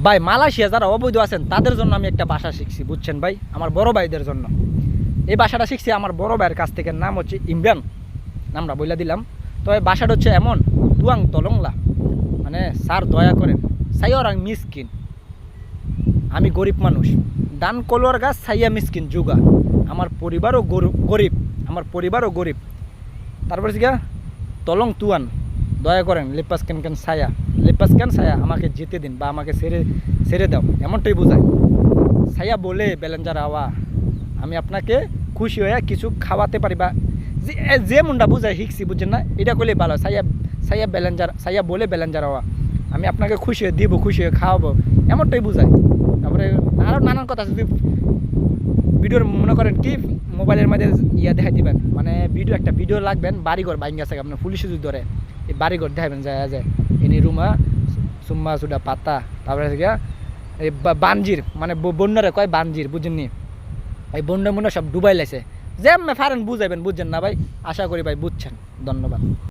ভাই মালয়েশিয়া যারা অবৈধ আছেন তাদের জন্য আমি একটা ভাষা শিখছি, বুঝছেন ভাই, আমার বড় ভাইদের জন্য। এই ভাষাটা শিখছি আমার বড় ভাইয়ের কাছ থেকে, নাম হচ্ছে ইমরান, নামটা বইলা দিলাম। তো এই ভাষাটা হচ্ছে এমন, তুয়াং তলংলা, মানে স্যার দয়া করেন, সাইয়রাং মিসকিন, আমি গরিব মানুষ, দান কলোয়ার গাছ সাইয়া মিসকিন যুগা, আমার পরিবারও গরিব, আমার পরিবারও গরিব। তারপরে গিয়া তলং তুয়ান, দয়া করেন লেপাস কেন কেন ছায়া, লেপাস কেন ছায়া, আমাকে যেতে দিন বা আমাকে ছেড়ে দাও, এমনটাই বোঝায়। ছায়া বলে বেলেঞ্জার আওয়া, আমি আপনাকে খুশি হয়ে কিছু খাওয়াতে পারি, বা যে মুন্ডা বুঝায় শিখছি, বুঝছেন না, এটা করলেই ভালো। ছায়া বলে বেলেঞ্জার আওয়া, আমি আপনাকে খুশি হয়ে দিব, খুশি হয়ে খাওয়াবো, এমনটাই বোঝায়। তারপরে আরও নানান কথা, যদি ভিডিওর মনে করেন কি মোবাইলের মধ্যে দেখাই দিবেন, মানে একটা ভিডিও লাগবেন, বাড়িঘর বাইং গেছে আপনার পুলিশে যদি ধরে, এই বাড়িঘর দেখাবেন যায় এনি রুমা সুম্মা সুডা পাতা, তারপরে গিয়া এই বানজির, মানে বন্যারে কয় বানজির, বুঝেননি, এই বন্যা সব ডুবাই লাইছে, যে ফারেন বুঝাইবেন, বুঝছেন না ভাই, আশা করি ভাই বুঝছেন। ধন্যবাদ।